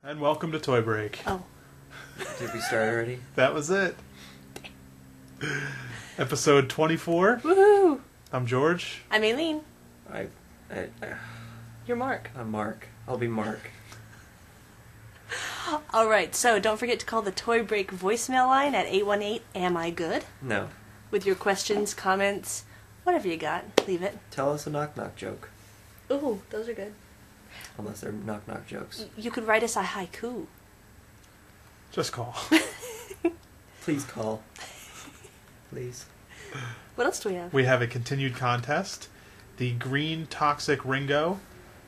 And welcome to Toy Break. Oh. Did we start already? That was it. Episode 24. Woohoo! I'm George. I'm Aileen. You're Mark. I'm Mark. I'll be Mark. Alright, so don't forget to call the Toy Break voicemail line at 818 Am I Good? No. With your questions, comments, whatever you got, leave it. Tell us a knock-knock joke. Ooh, those are good. Unless they're knock-knock jokes. You could write us a haiku. Just call. Please call. Please. What else do we have? We have a continued contest. The Green Toxic Ringo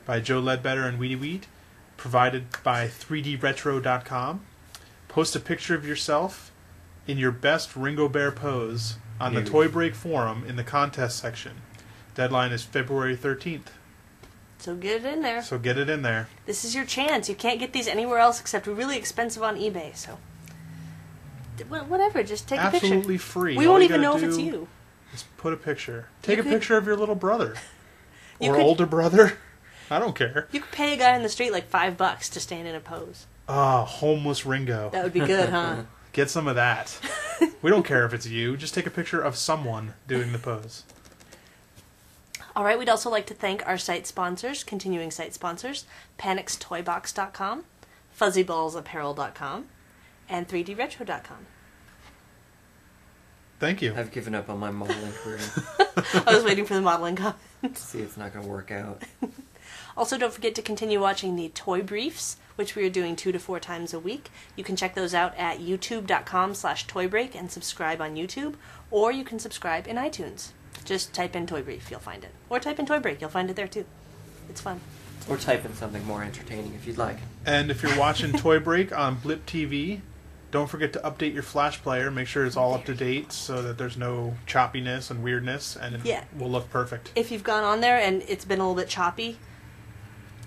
by Joe Ledbetter and Weedy Wheat, provided by 3dretro.com. Post a picture of yourself in your best Ringo Bear pose on the Toy Break forum in the contest section. Deadline is February 13th. So get it in there. This is your chance. You can't get these anywhere else except really expensive on eBay, so... Whatever, just take a picture. Absolutely free. We won't even know if it's you. Just put a picture. Take a picture of your little brother. Or could, older brother. I don't care. You could pay a guy in the street like $5 to stand in a pose. Ah, homeless Ringo. That would be good, huh? Get some of that. We don't care if it's you. Just take a picture of someone doing the pose. All right, we'd also like to thank our site sponsors, continuing site sponsors, PanixToyBox.com, FuzzyBallsApparel.com, and 3dretro.com. Thank you. I've given up on my modeling career. I was waiting for the modeling comments. See, it's not going to work out. Also, don't forget to continue watching the Toy Briefs, which we are doing 2 to 4 times a week. You can check those out at youtube.com/toybreak and subscribe on YouTube, or you can subscribe in iTunes. Just type in Toy Brief, you'll find it. Or type in Toy Break, you'll find it there too. It's fun. Or type in something more entertaining if you'd like. And if you're watching Toy Break on Blip TV, don't forget to update your Flash player. Make sure it's all up to date so that there's no choppiness and weirdness, and it will look perfect. If you've gone on there and it's been a little bit choppy,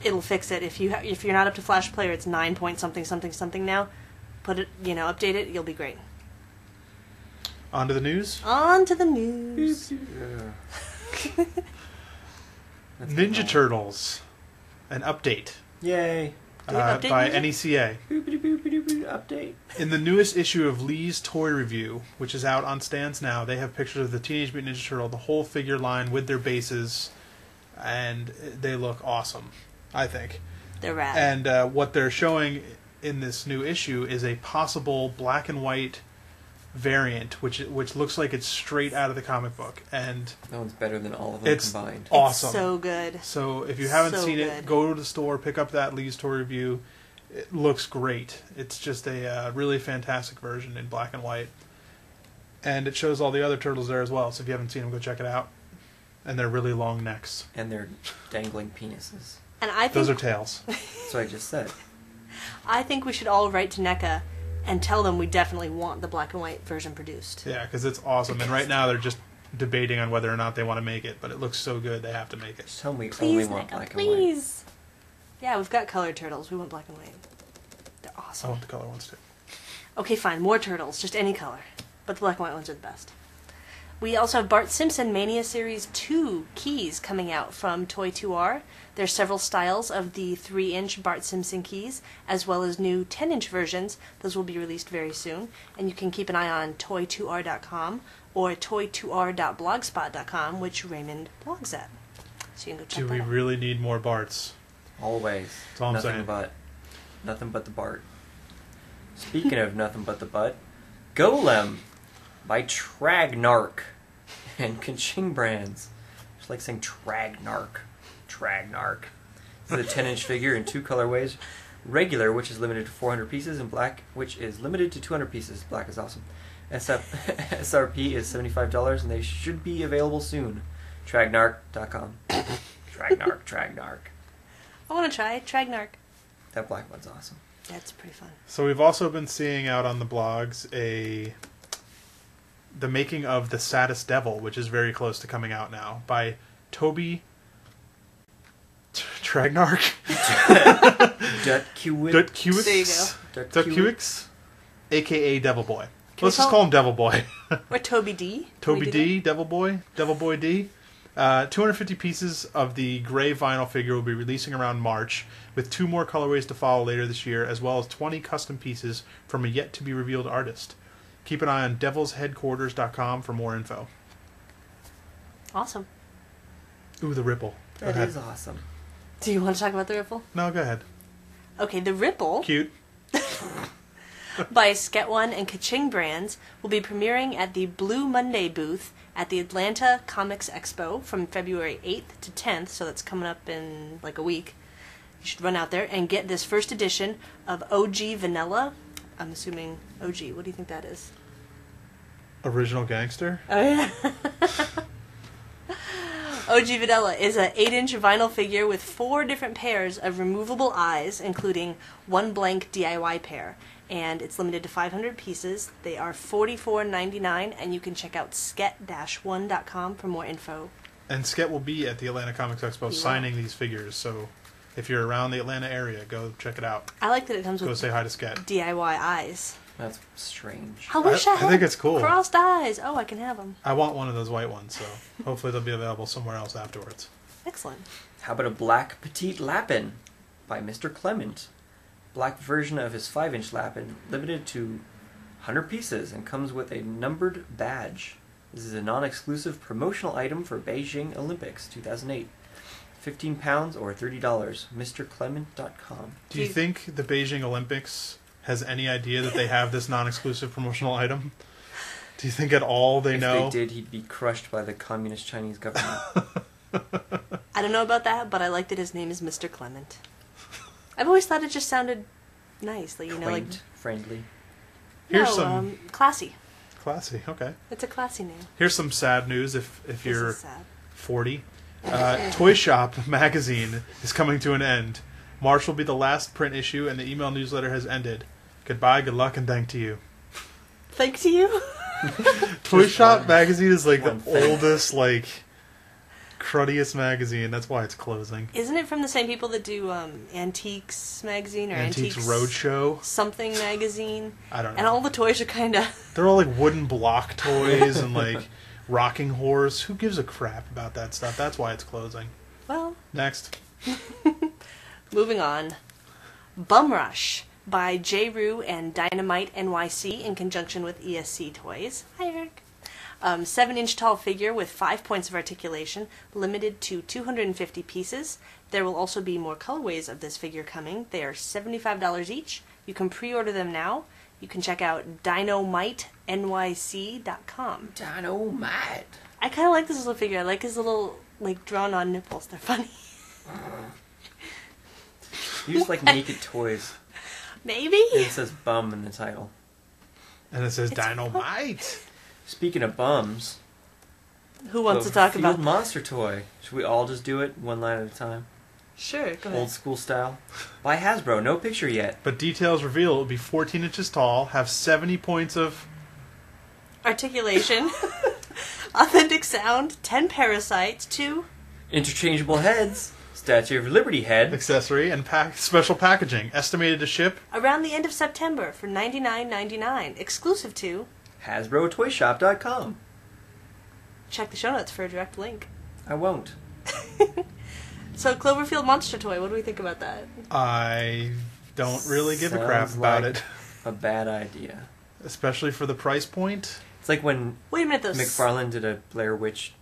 it'll fix it. If you're not up to Flash player, it's 9 point something something something now. Put it, update it. You'll be great. On to the news. On to the news. Ninja Turtles, an update. Yay. By Ninja? NECA. Update. In the newest issue of Lee's Toy Review, which is out on stands now, they have pictures of the Teenage Mutant Ninja Turtle, the whole figure line with their bases, and they look awesome, I think. They're rad. And what they're showing in this new issue is a possible black and white variant, which looks like it's straight out of the comic book, and that one's better than all of them combined. Awesome. It's so good. So if you haven't seen it, go to the store, pick up that Lee's Toy Review. It looks great. It's just a really fantastic version in black and white, and it shows all the other turtles there as well. So if you haven't seen them, go check it out. And they're really long necks, and they're dangling penises. And I think those are tails. That's what I just said. I think we should all write to NECA and tell them we definitely want the black and white version produced. Yeah, because it's awesome. And right now they're just debating on whether or not they want to make it, but it looks so good they have to make it. Tell me, please, only want NECA, black please. And white. Yeah, we've got colored turtles. We want black and white. They're awesome. I want the color ones too. Okay, fine. More turtles. Just any color. But the black and white ones are the best. We also have Bart Simpson Mania Series 2 keys coming out from Toy2R. There's several styles of the 3-inch Bart Simpson keys, as well as new 10-inch versions. Those will be released very soon. And you can keep an eye on toy2r.com or toy2r.blogspot.com, which Raymond blogs at. So you can go check that out. Do we really need more Barts? Always. That's all I'm saying. Nothing but the Bart. Speaking of nothing but the butt, Golem by Narc and Kaching Brands. Just like saying Narc. This is a 10-inch figure in 2 colorways. Regular, which is limited to 400 pieces, and black, which is limited to 200 pieces. Black is awesome. SRP is $75, and they should be available soon. Tragnarc.com. Tragnarc. I want to try Tragnarc. That black one's awesome. Yeah, it's pretty fun. So we've also been seeing out on the blogs the making of The Saddest Devil, which is very close to coming out now, by Toby Tragnarc. Dutkiewicz. There you go. Dutkiewicz, a.k.a. Devil Boy. Let's just call him Devil Boy. Or Toby D. Toby D, Devil Boy D. 250 pieces of the gray vinyl figure will be releasing around March, with 2 more colorways to follow later this year, as well as 20 custom pieces from a yet-to-be-revealed artist. Keep an eye on devilsheadquarters.com for more info. Awesome. Ooh, the Ripple. Go That ahead. is awesome. Do you want to talk about the Ripple? No, go ahead. Okay, the Ripple Cute. by Sket One and Kaching brands will be premiering at the Blue Monday booth at the Atlanta Comics Expo from February 8th to 10th, so that's coming up in like a week. You should run out there and get this first edition of OG Vanilla. I'm assuming OG. What do you think that is? Original Gangster. Oh, yeah. OG Vanilla is a 8-inch vinyl figure with 4 different pairs of removable eyes, including 1 blank DIY pair. And it's limited to 500 pieces. They are $44.99, and you can check out sket-1.com for more info. And Sket will be at the Atlanta Comics Expo signing these figures, so if you're around the Atlanta area, go check it out. I like that it comes Go with say hi to Sket. DIY eyes. That's strange. I wish I had think it's cool. crossed eyes. Oh, I can have them. I want one of those white ones, so hopefully they'll be available somewhere else afterwards. Excellent. How about a black petite Lapin by Mr. Clement? Black version of his 5-inch Lapin, limited to 100 pieces, and comes with a numbered badge. This is a non-exclusive promotional item for Beijing Olympics 2008. 15 pounds or $30. MrClement.com. Do you think the Beijing Olympics has any idea that they have this non-exclusive promotional item? Do you think at all they know? If they did, he'd be crushed by the communist Chinese government. I don't know about that, but I like that his name is Mr. Clement. I've always thought it just sounded nice, like, you know, Quaint, like friendly. Here's some classy. classy. Okay. It's a classy name. Here's some sad news if This you're is sad. 40. Toy Shop magazine is coming to an end. March will be the last print issue, and the email newsletter has ended. Goodbye, good luck, and thank to you. Thanks to you. Toy Shop magazine is like the one thing. oldest, like, cruddiest magazine. That's why it's closing. Isn't it from the same people that do Antiques magazine or Antiques Roadshow. something magazine? I don't know. And all the toys are kind of... They're all like wooden block toys and like rocking horse. Who gives a crap about that stuff? That's why it's closing. Well, Next. moving on. Bum Rush by J. Rue and Dynamite NYC in conjunction with ESC Toys. Hi, Eric. 7-inch tall figure with 5 points of articulation, limited to 250 pieces. There will also be more colorways of this figure coming. They are $75 each. You can pre-order them now. You can check out dynamitnyc.com. Dynamite. I kind of like this little figure. I like his little, like, drawn-on nipples. They're funny. You just like naked toys. Maybe? And it says bum in the title. And it says It's Dynamite. Speaking of bums, Who wants to talk Cloverfield about... Monster toy. Should we all just do it one line at a time? Sure, go ahead. Old school style. By Hasbro. No picture yet. But details reveal it will be 14 inches tall, have 70 points of... Articulation. Authentic sound. 10 parasites. 2... Interchangeable heads. Statue of Liberty head. accessory and special packaging. Estimated to ship. Around the end of September for $99.99. Exclusive to... HasbroToyShop.com. Check the show notes for a direct link. I won't. So, Cloverfield Monster toy. What do we think about that? I don't really give a crap Sounds about like it. A bad idea. Especially for the price point. It's like when Wait a minute, though. McFarlane did a Blair Witch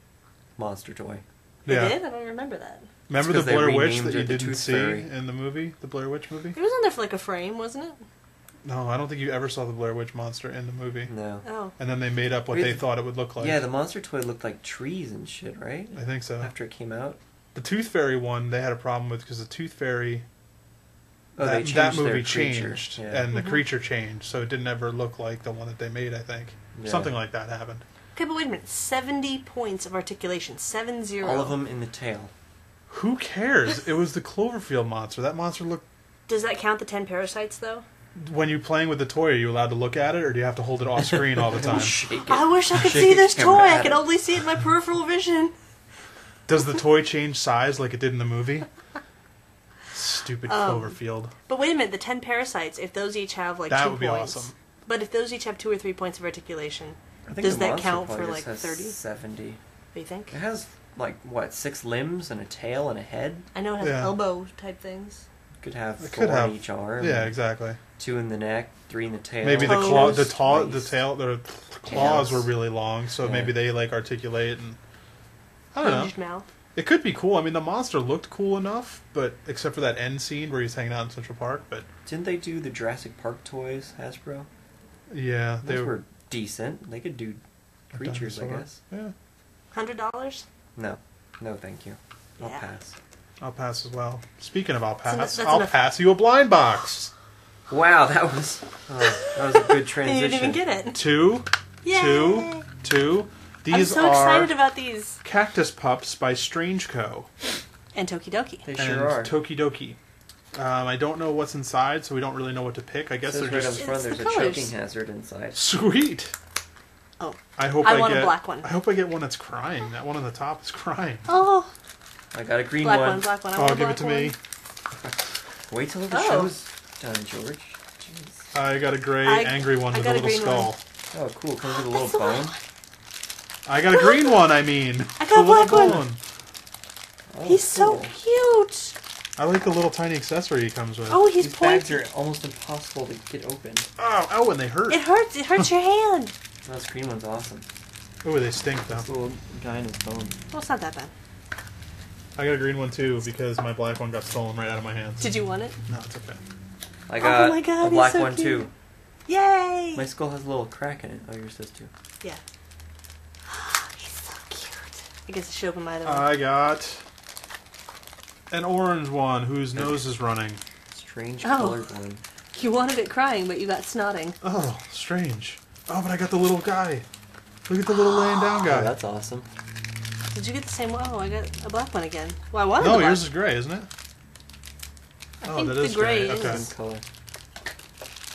monster toy. They Yeah. did? I don't remember that. Remember It's the 'cause they Blair Witch renamed that you it the didn't Tooth see Fairy. in the movie? The Blair Witch movie? It was on there for like a frame, wasn't it? No, I don't think you ever saw the Blair Witch monster in the movie. No. Oh. And then they made up what Wait, they thought it would look like. Yeah, the monster toy looked like trees and shit, right? I think so. After it came out. The Tooth Fairy one, they had a problem with because the Tooth Fairy, Oh, they changed that their movie creature. changed, Yeah. and the Mhm. creature changed, so it didn't ever look like the one that they made, I think. Yeah. Something like that happened. Okay, but wait a minute. 70 points of articulation. 70. All of them in the tail. Who cares? It was the Cloverfield monster. That monster looked... Does that count the 10 parasites, though? When you're playing with the toy, are you allowed to look at it, or do you have to hold it off screen all the time? Shake it. I wish I could Shake see it, this camera toy. I at can it. only see it in my peripheral vision. Does the toy change size like it did in the movie? Stupid Um, Cloverfield. But wait a minute. The 10 parasites, if those each have like That 2 would be points. awesome. But if those each have 2 or 3 points of articulation, I think does the that monster count toy for just like has 30? 70. What do you think? It has like, what, 6 limbs and a tail and a head? I know it has elbow type things. Could have It 4 could have, in each arm. Yeah, exactly. 2 in the neck, 3 in the tail. Maybe the claws were really long, so Yeah. maybe they like articulate and I don't know. Hinged mouth. It could be cool. I mean, the monster looked cool enough, but except for that end scene where he's hanging out in Central Park. But Didn't they do the Jurassic Park toys, Hasbro? yeah, they Those were decent. They could do creatures, I dinosaur. guess. Yeah, $100? No. No, thank you. I'll Yeah. pass. I'll pass as well. Speaking of I'll pass, that's I'll enough. pass you a blind box. Wow, that was a good And transition. you didn't even get it. Two. Yay! These I'm so are excited about these. Cactus Pups by Strange Co. And Tokidoki. They and sure are. Tokidoki. I don't know what's inside, so we don't really know what to pick. I guess Says they're right just up front It's there's the a colors. choking hazard inside. sweet. Oh. I hope I I want get a black one. I hope I get one that's crying. That one on the top is crying. Oh. I got a green Black one. one, black one. I Oh, want a give black it to me. one. Wait till the Oh. show's done, George. Jeez. I got a gray I- angry one I with got a a little green skull. Oh, cool. Comes with a That's little the bone. one. I got a green one. I mean, I got a black little one. bone. Oh, He's so cool. cute. I like the little tiny accessory he comes with. Oh, he's These bags pointy. are almost impossible to get open. Oh, and they hurt. It hurts. It hurts your hand. Oh, this green one's awesome. Oh, they stink though. This little guy in his bone. Well, it's not that bad. I got a green one too because my black one got stolen right out of my hands. Did you want it? No, it's okay. I got my God, a he's black so one cute. too. Yay! My skull has a little crack in it. Oh, yours does too. Yeah. He's so cute. I guess I should open my other one. I got an orange one whose nose is running. Strange Oh. colored one. You wanted it crying, but you got snotting. Oh, strange. Oh, but I got the little guy. Look at the little laying down guy. Oh, that's awesome. Did you get the same one? Oh, I got a black one again. Well, I wanted No, the black. yours is gray, isn't it? I Oh, think that the is gray gray. is. Okay. Same color.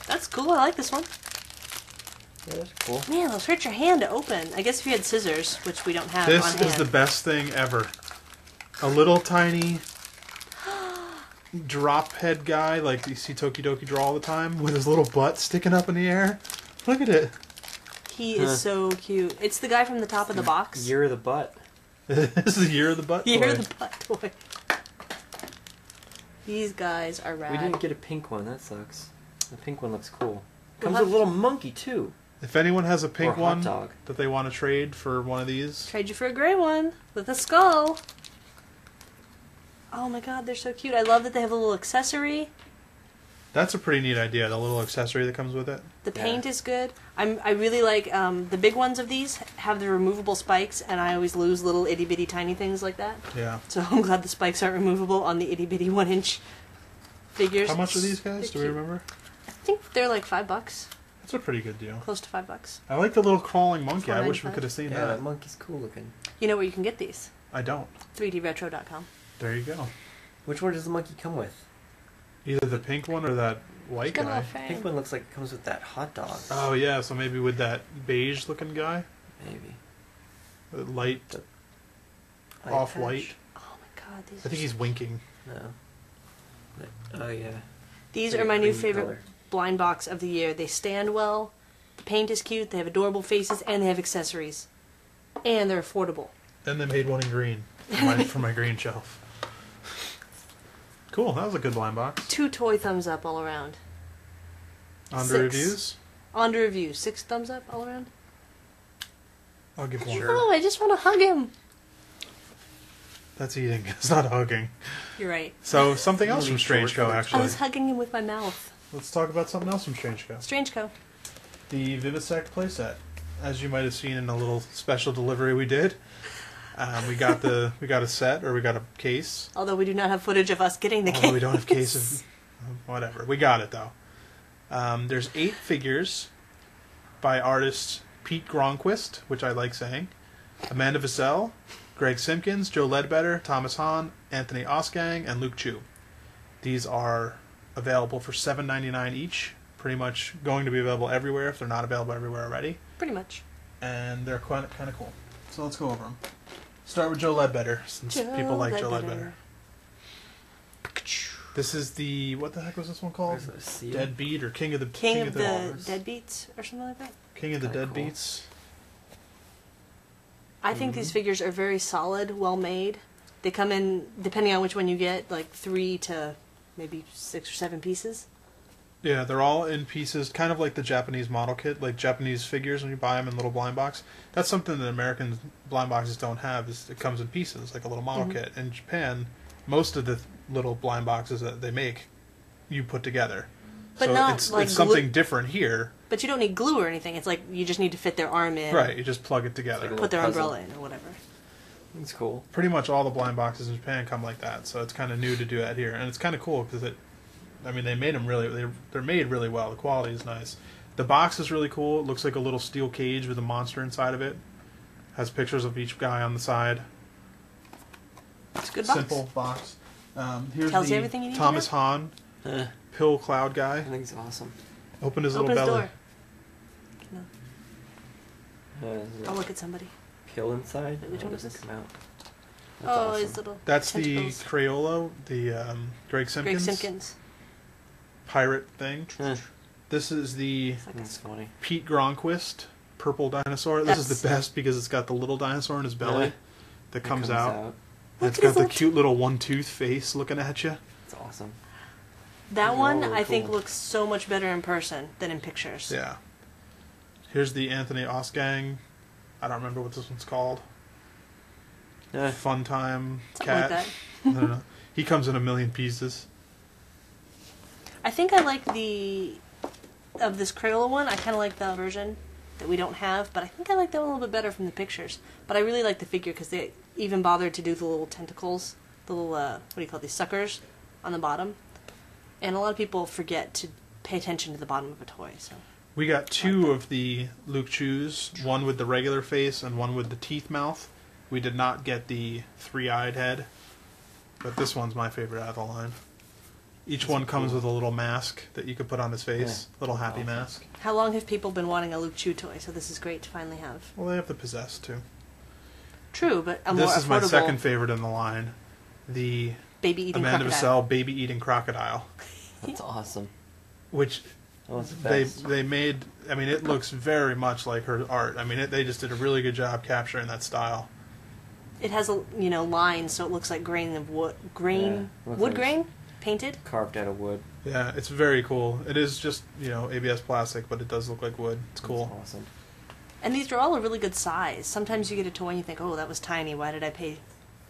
That's cool. I like this one. Yeah, that's cool. Man, those hurt your hand to open. I guess if you had scissors, which we don't have This on is hand. the best thing ever. A little tiny drop head guy, like you see Tokidoki draw all the time, with his little butt sticking up in the air. Look at it. He Huh. is so cute. It's the guy from the top of the box. Year of the butt. This is the year of the butt Year toy. of the butt toy. These guys are rad. We didn't get a pink one. That sucks. The pink one looks cool. We'll Comes have- with a little monkey too. If anyone has a pink Or a hot one dog. that they want to trade for one of these, Trade you for a gray one with a skull. Oh my god, they're so cute. I love that they have a little accessory. that's a pretty neat idea. The little accessory that comes with it. The Yeah. paint is good. I really like the big ones of these have the removable spikes, and I always lose little itty bitty tiny things like that. Yeah. So I'm glad the spikes aren't removable on the itty bitty 1-inch figures. How much are these guys? Do They're we cute. remember? I think they're like $5, That's a pretty good deal. close to $5. I like the little crawling monkey. I wish we $4.95. could have seen Yeah, that. that monkey's cool looking. You know where you can get these? I don't. 3dretro.com. There you go. Which one does the monkey come with? Either the pink one or that white Got a guy. little frame. Pink one looks like it comes with that hot dog. Oh yeah, so maybe with that beige looking guy, Maybe. the light Eye off patch? white. Oh my god, these I think he's winking. No. Oh yeah. These Like are a my new green favorite color. blind box of the year. They stand well, the paint is cute, they have adorable faces, and they have accessories. And they're affordable. And they made one in green for my green shelf. Cool, that was a good blind box. 2 toy thumbs up all around. On to 6. reviews, On to review. 6 thumbs up all around. I'll give one. Sure. Oh, I just want to hug him. That's eating. It's not hugging. You're right. So something else Really from Strange Co. short. I Actually, was hugging him with my mouth. let's talk about something else from Strange Co. Strange Co. The Vividsekt playset. As you might have seen in a little special delivery we did, we got a set, or we got a case. Although we do not have footage of us getting the Although case. we don't have cases. Whatever. We got it, though. There's 8 figures by artists Pete Gronquist, which I like saying, Amanda Vassell, Greg Simpkins, Joe Ledbetter, Thomas Hahn, Anthony Osgang, and Luke Chu. These are available for $7.99 each. Pretty much going to be available everywhere if they're not available everywhere already. Pretty much. And they're kind of cool. So let's go over them. Start with Joe Ledbetter, since people like Joe Ledbetter. This is the, what the heck was this one called? There's a seal. Deadbeat or King of the King of the Walrus. Deadbeats or something like that. King of the Kinda cool. Deadbeats. I think these figures are very solid, well made. They come in, depending on which one you get, like 3 to maybe 6 or 7 pieces. Yeah, they're all in pieces, kind of like the Japanese model kit, like Japanese figures when you buy them in little blind box. That's something that American blind boxes don't have. Is it comes in pieces, like a little model kit. In Japan, most of the little blind boxes that they make, you put together. But so not it's, like it's something different here. But you don't need glue or anything. It's like you just need to fit their arm in. Right, you just plug it together. Like Put their puzzle. umbrella in or whatever. That's cool. Pretty much all the blind boxes in Japan come like that, so it's kind of new to do that here. And it's kind of cool because they made them they're made really well. The quality is nice. The box is really cool. It looks like a little steel cage with a monster inside of it. Has pictures of each guy on the side. It's a good box. Simple box. Here's Tells you the everything you need to Thomas know. Hahn pill cloud guy. I think it's awesome. Open his Open little his belly. door. No, Is I'll there look at somebody. pill inside? Which one is doesn't this? come out. That's Oh, awesome. his little That's tentacles. the Crayola, the Greg Simpkins, Greg Simpkins. pirate thing. Eh, This is the It's like that's funny. Pete Gronquist purple dinosaur. This is That's- the best because it's got the little dinosaur in his belly Yeah. that It comes out. Look And it's at got his the little cute little one-tooth face looking at you. It's awesome. That one, Oh, I think, cool. looks so much better in person than in pictures. Yeah. Here's the Anthony Osgang. I don't remember what this one's called. Eh, Fun Time Something like Cat. that. I don't know. He comes in a million pieces. I think I like of this Crayola one, I kind of like the version that we don't have, but I think I like that one a little bit better from the pictures. But I really like the figure because they even bothered to do the little tentacles, the little, what do you call these, suckers on the bottom. And a lot of people forget to pay attention to the bottom of a toy, so. We got two of the Luke Chews, one with the regular face and one with the teeth mouth. We did not get the three-eyed head, but this one's my favorite out of the line. Each That's one comes cool. with a little mask that you could put on his face, Yeah. little happy Awesome. mask. How long have people been wanting a Luke Chew toy? So this is great to finally have. Well, they have the Possessed too. True, but a more This is my affordable second favorite in the line, the baby eating Amanda crocodile. Vassell baby eating crocodile, that's awesome. which That was the they best. they made. I mean, it looks very much like her art. I mean, they just did a really good job capturing that style. It has a lines, so it looks like grain of wood. Yeah, looks Wood like- grain painted. Carved out of wood. Yeah, it's very cool. It is just ABS plastic, but it does look like wood. It's cool. That's awesome. And these are all a really good size. Sometimes you get a toy and you think, oh, that was tiny. Why did I pay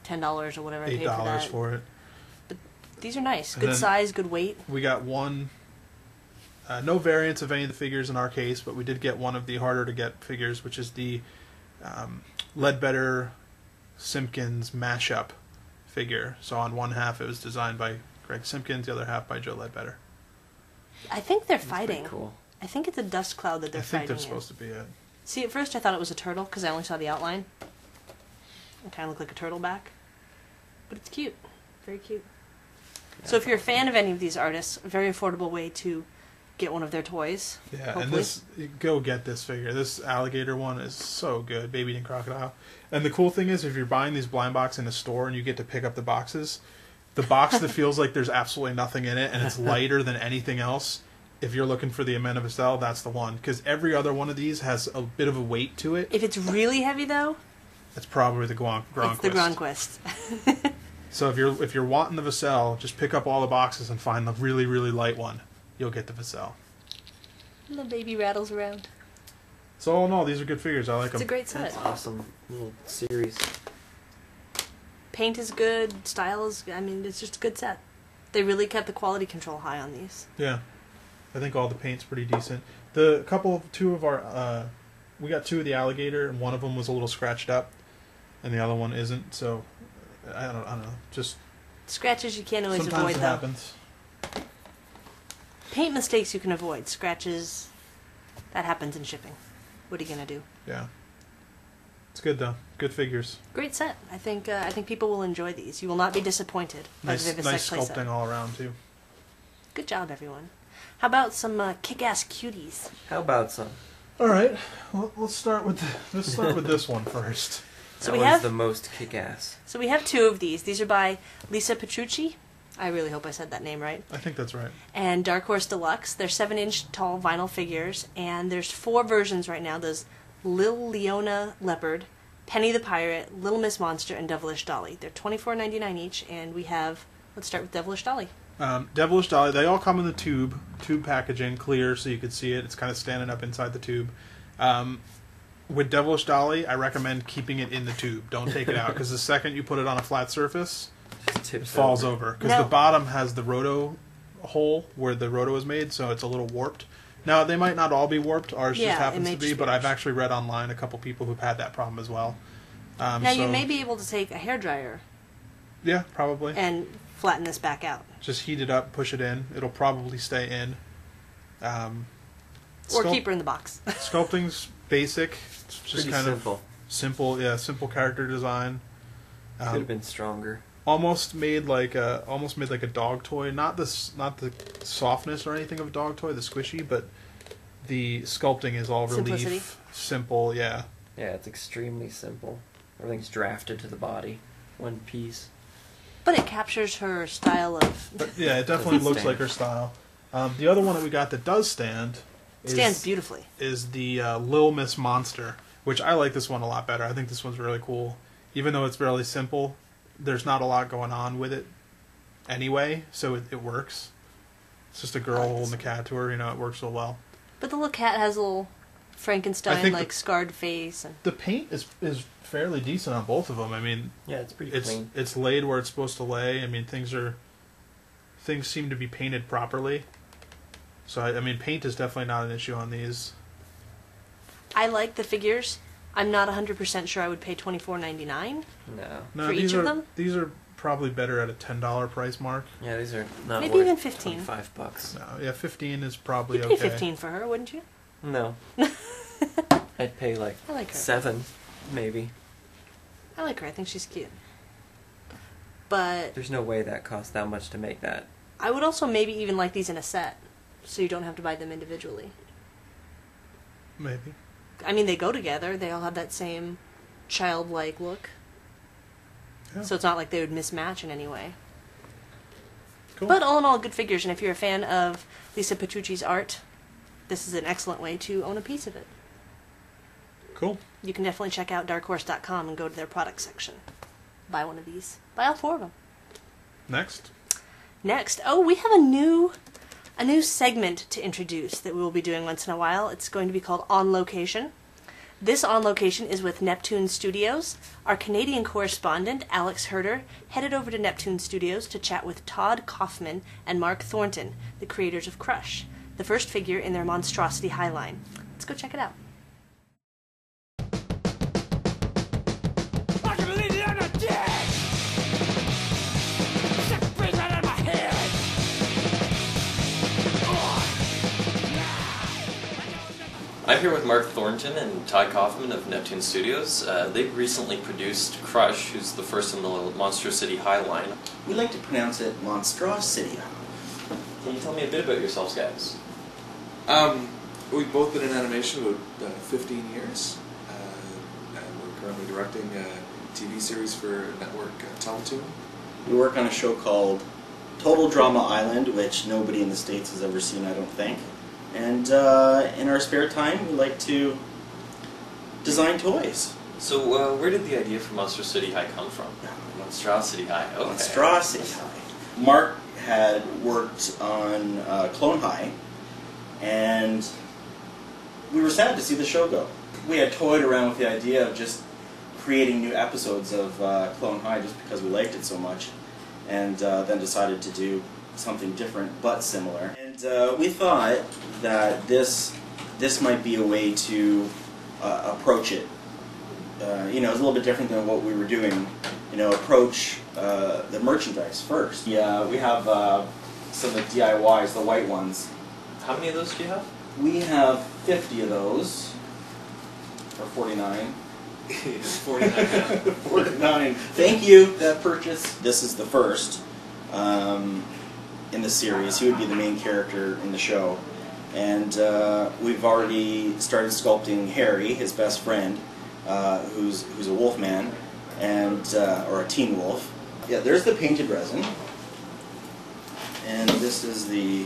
$10 or whatever I paid for $8 that? for it. These are nice. And Good then- size, good weight. We got one. No variants of any of the figures in our case, but we did get one of the harder to get figures, which is the Ledbetter Simpkins mashup figure. So on one half it was designed by Greg Simpkins, the other half by Joe Ledbetter. I think they're That's pretty fighting. cool. I think it's a dust cloud that they're I think fighting they're in. supposed to be it. See, at first I thought it was a turtle because I only saw the outline. It kind of looked like a turtle back. But it's cute. Very cute. So if you're a fan of any of these artists, a very affordable way to get one of their toys. Yeah, Hopefully. and this, go get this figure. This alligator one is so good, baby eating crocodile. And the cool thing is, if you're buying these blind box in a store and you get to pick up the boxes, the box that feels like there's absolutely nothing in it and it's lighter than anything else, if you're looking for the Amanda Vassell, that's the one. Because every other one of these has a bit of a weight to it. If it's really heavy, though, It's probably the Gronquist. it's the Gronquist. So if you're wanting the Vassell, just pick up all the boxes and find the really, really light one. You'll get the Vassell. The baby rattles around. So all in all, these are good figures. I like It's a them. great set. That's awesome. Little series. Paint is good. Style is good. I mean, it's just a good set. They really kept the quality control high on these. Yeah, I think all the paint's pretty decent. Two of our, we got two of the alligator, and one of them was a little scratched up, and the other one isn't. So I don't know. Just Scratches you can't always sometimes avoid, it though. happens. Paint mistakes you can avoid. Scratches, that happens in shipping. What are you gonna do? Yeah, it's good though. Good figures. Great set. I think people will enjoy these. You will not be disappointed by Nice, the nice Vividsekt playset. sculpting all around too. Good job, everyone. How about some kick-ass cuties? How about some? All right, well, let's start with this one first. So that we was have- the most kick-ass. So we have two of these. These are by Lisa Petrucci. I really hope I said that name right. I think that's right. And Dark Horse Deluxe. They're 7-inch tall vinyl figures, and there's 4 versions right now. There's Lil Leona Leopard, Penny the Pirate, Little Miss Monster, and Devilish Dolly. They're $24.99 each, and we have... Let's start with Devilish Dolly. Devilish Dolly, they all come in the tube packaging, clear, so you can see it. It's kind of standing up inside the tube. With Devilish Dolly, I recommend keeping it in the tube. Don't take it out, because the second you put it on a flat surface, it falls over. Because the bottom has the roto hole where the roto is made, so it's a little warped. Now, they might not all be warped. Ours just happens to be, but I've actually read online a couple people who've had that problem as well. Now, you may be able to take a hairdryer. Yeah, probably. And flatten this back out. Just heat it up, push it in. It'll probably stay in. Or keep her in the box. Sculpting's basic. It's just pretty kind simple. of simple. Yeah, simple character design. Could have been stronger. Almost made like a dog toy. Not the softness or anything of a dog toy, the squishy, but the sculpting is all relief, simple. Yeah. Yeah, it's extremely simple. Everything's drafted to the body, one piece. But it captures her style of... But yeah, it definitely looks like her style. The other one that we got that does stand... stands beautifully. ...is the Little Miss Monster, which I like this one a lot better. I think this one's really cool. Even though it's fairly simple, there's not a lot going on with it anyway, so it works. It's just a girl holding the cat to her, it works so well. But the little cat has a little Frankenstein, scarred face. And the paint is fairly decent on both of them. I mean, yeah, it's pretty clean. It's laid where it's supposed to lay. I mean, things seem to be painted properly. So I mean, paint is definitely not an issue on these. I like the figures. I'm not 100% sure I would pay $24.99 No, for each of them. These are probably better at a $10 price mark. Yeah, these are not maybe worth even $15. $25. No, yeah, 15 is probably You'd pay $15 for her, wouldn't you? No. I'd pay I like her. $7, maybe. I like her. I think she's cute. But there's no way that costs that much to make that. I would also maybe even like these in a set, so you don't have to buy them individually. Maybe. I mean, they go together. They all have that same childlike look. Yeah. So it's not like they would mismatch in any way. Cool. But all in all, good figures. And if you're a fan of Lisa Petrucci's art, this is an excellent way to own a piece of it. Cool. You can definitely check out darkhorse.com and go to their product section. Buy one of these. Buy all 4 of them. Next, we have a new segment to introduce that we will be doing once in a while. It's going to be called On Location. This On Location is with Neptune Studios. Our Canadian correspondent, Alex Herder, headed over to Neptune Studios to chat with Todd Kaufman and Mark Thornton, the creators of Crush, the first figure in their Monstrosity High line. Let's go check it out. I'm here with Mark Thornton and Todd Kaufman of Neptune Studios. They've recently produced Crush, who's the first in the Monstrosity High line. We like to pronounce it Monstrosity. Can you tell me a bit about yourselves, guys? We've both been in animation about 15 years, and we're currently directing a TV series for network Clement. We work on a show called Total Drama Island, which nobody in the States has ever seen, I don't think. And in our spare time, we like to design toys. So where did the idea for Monstrosity High come from? Monstrosity High, okay. Monstrosity High. Mark had worked on Clone High, and we were sad to see the show go. We had toyed around with the idea of just creating new episodes of Clone High just because we liked it so much, and then decided to do something different but similar. And we thought that this might be a way to approach it. It's a little bit different than what we were doing. Approach the merchandise first. Yeah, we have some of the DIYs, the white ones. How many of those do you have? We have 50 of those, or 49. 49. 49. Thank you, that purchase. This is the first in the series. He would be the main character in the show. And we've already started sculpting Harry, his best friend, who's a wolf man, and or a teen wolf. Yeah, there's the painted resin. And this is the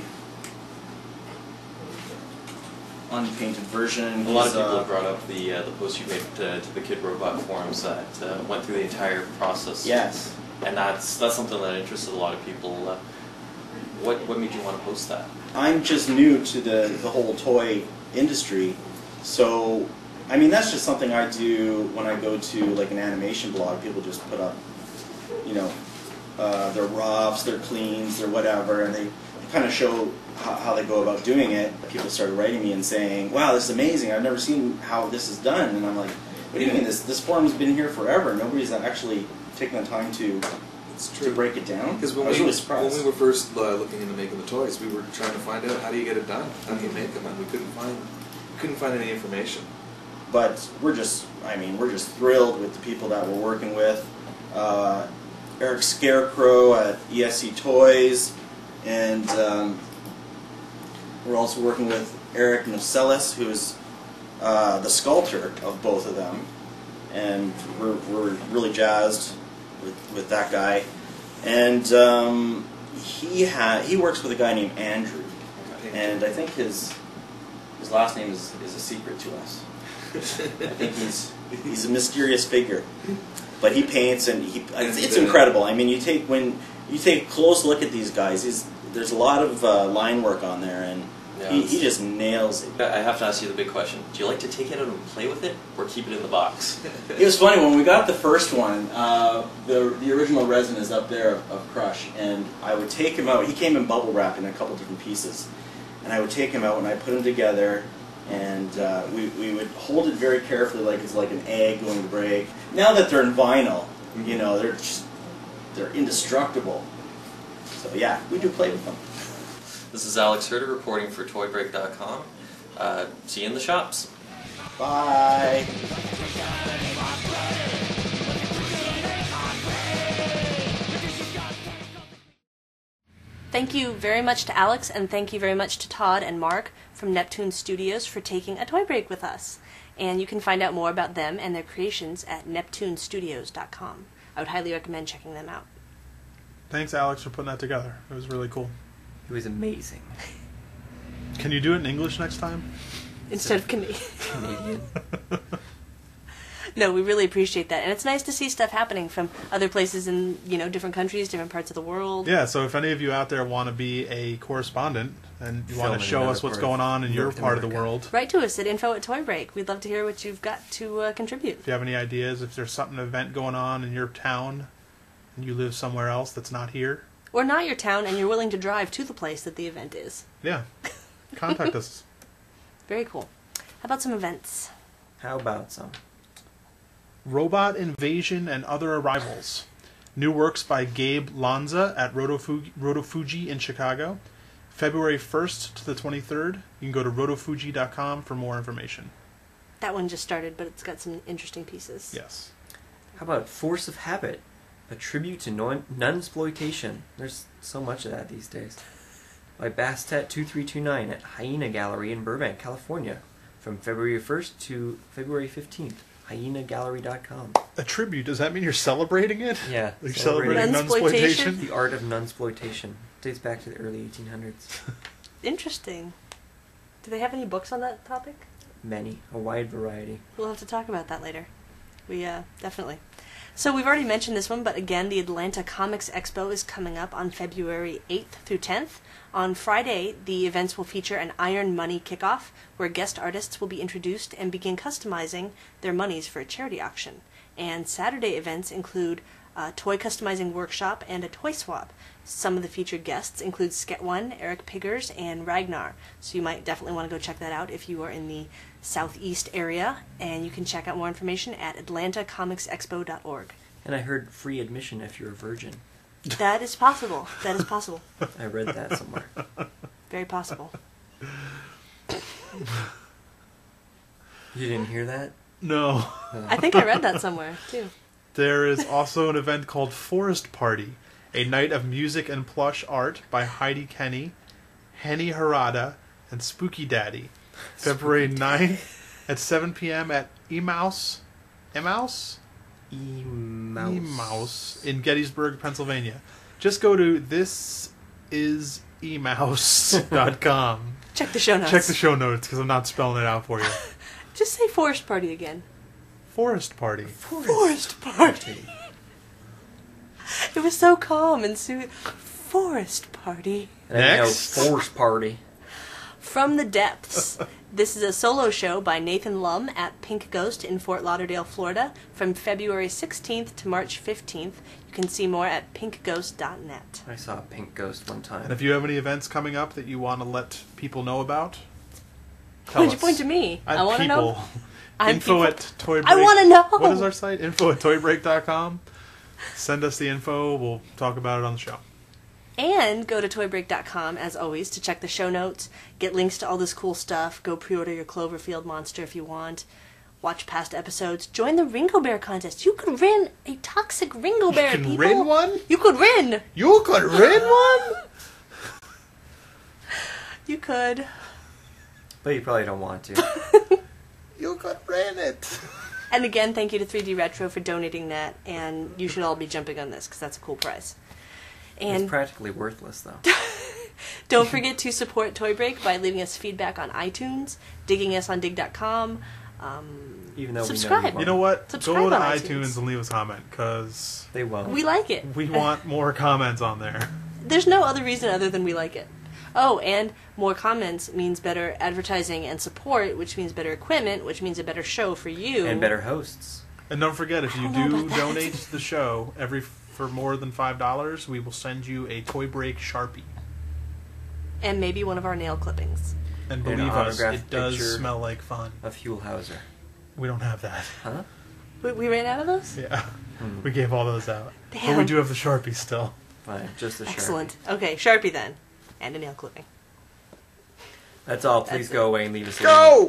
unpainted version. A lot of people have brought up the post you made to the Kid Robot forums that went through the entire process. Yes. And that's something that interested a lot of people. What made you want to post that? I'm just new to the whole toy industry, so I mean that's just something I do when I go to like an animation blog. People just put up, you know, their roughs, their cleans, their whatever, and they kind of show how they go about doing it. People started writing me and saying, "Wow, this is amazing! I've never seen how this is done." And I'm like, "What do you mean? This forum's been here forever. Nobody's actually taken the time to." It's To true. break it down? Because I was really surprised. when we were first looking into making the toys, we were trying to find out how do you get it done, how do you make them, and we couldn't find any information. But we're just thrilled with the people that we're working with. Eric Scarecrow at ESC Toys, and we're also working with Eric Nocelis, who's the sculptor of both of them, and we're really jazzed with that guy. And he works with a guy named Andrew, and I think his last name is a secret to us. I think he's a mysterious figure, but he paints and it's incredible. I mean, you take a close look at these guys. There's a lot of line work on there, and he just nails it. I have to ask you the big question. Do you like to take it out and play with it, or keep it in the box? It was funny, when we got the first one, the original resin is up there of Crush, and I would take him out. He came in bubble wrap in a couple different pieces, and I would take him out and I put them together, and we would hold it very carefully like it's like an egg going to break. Now that they're in vinyl, you know, they're indestructible. So yeah, we do play with them. This is Alex Herder reporting for ToyBreak.com. See you in the shops. Bye. Thank you very much to Alex, and thank you very much to Todd and Mark from Neptune Studios for taking a toy break with us. And you can find out more about them and their creations at neptunestudios.com. I would highly recommend checking them out. Thanks, Alex, for putting that together. It was really cool. It was amazing. Can you do it in English next time? Instead of Canadian. Canadian. No, we really appreciate that. And it's nice to see stuff happening from other places in, different countries, different parts of the world. Yeah, so if any of you out there want to be a correspondent and you want to show us what's going on in your part of the world, write to us at info@toybreak. We'd love to hear what you've got to contribute. if you have any ideas, if there's an event going on in your town and you live somewhere else that's not here. Or not your town and you're willing to drive to the place that the event is. Yeah, contact us. Very cool. How about some events? How about some? Robot Invasion and Other Arrivals. New works by Gabe Lanza at Rotofuji in Chicago. February 1st to the 23rd. You can go to rotofuji.com for more information. That one just started, but it's got some interesting pieces. Yes. How about Force of Habit? A tribute to nunsploitation. There's so much of that these days. By Bastet2329 at Hyena Gallery in Burbank, California. From February 1st to February 15th. HyenaGallery.com. A tribute, does that mean you're celebrating it? Yeah. Are you celebrating Nunsploitation? nunsploitation? The art of nunsploitation. Dates back to the early 1800s. Interesting. Do they have any books on that topic? Many. A wide variety. We'll have to talk about that later. We, definitely. So we've already mentioned this one, but again, the Atlanta Comics Expo is coming up on February 8th through 10th. On Friday, the events will feature an Iron Money kickoff, where guest artists will be introduced and begin customizing their monies for a charity auction. And Saturday events include a toy customizing workshop and a toy swap. Some of the featured guests include Sket1, Eric Piggers, and Ragnar. So you might definitely want to go check that out if you are in the southeast area. And you can check out more information at atlantacomicsexpo.org. And I heard free admission if you're a virgin. That is possible. That is possible. I read that somewhere. Very possible. You didn't hear that? No. I think I read that somewhere, too. There is also an event called Forest Party, a night of music and plush art by Heidi Kenny, Henny Harada, and Spooky Daddy. February 9th at 7 p.m. at Emaus in Gettysburg, Pennsylvania. Just go to thisisevents.com emaus.com. Check the show notes. Check the show notes because I'm not spelling it out for you. Just say Forest Party again. Forest Party. Forest Party. It was so calm and soothing. Forest Party. Next. Force Party. From the Depths. This is a solo show by Nathan Lum at Pink Ghost in Fort Lauderdale, Florida, from February 16th to March 15th. You can see more at pinkghost.net. I saw a pink ghost one time. And if you have any events coming up that you want to let people know about, Why'd you point to me? I want to know. Info at Toybreak. I want to know. What is our site? Info at toybreak.com. Send us the info. We'll talk about it on the show. And go to toybreak.com, as always, to check the show notes, get links to all this cool stuff, go pre-order your Cloverfield Monster if you want, watch past episodes, join the Ringo Bear contest. You could win a toxic Ringo Bear, You can people. win one? You could win! You could win one? You could. But you probably don't want to. You could win it. And again, thank you to 3D Retro for donating that, and you should all be jumping on this, because that's a cool prize. And It's practically worthless, though. don't forget to support Toy Break by leaving us feedback on iTunes, digging us on dig.com. Even though Subscribe. we know you won't. You know what? Subscribe Go to on iTunes iTunes. and leave us a comment, because They won't. We like it. we want more comments on there. There's no other reason other than we like it. Oh, and more comments means better advertising and support, which means better equipment, which means a better show for you. And better hosts. And don't forget, if you I don't know do about that. donate to the show for more than $5, we will send you a Toy Break Sharpie. And maybe one of our nail clippings. And And an believe us, autographed it does picture. smell like fun. A Fuelhauser. We don't have that. Huh? We ran out of those? Yeah. We gave all those out. But we Damn. do have the Sharpie still. Fine, just a Sharpie. Excellent. Okay, Sharpie then. And a nail clipping. That's all. Please That's go away and leave us Go! alone.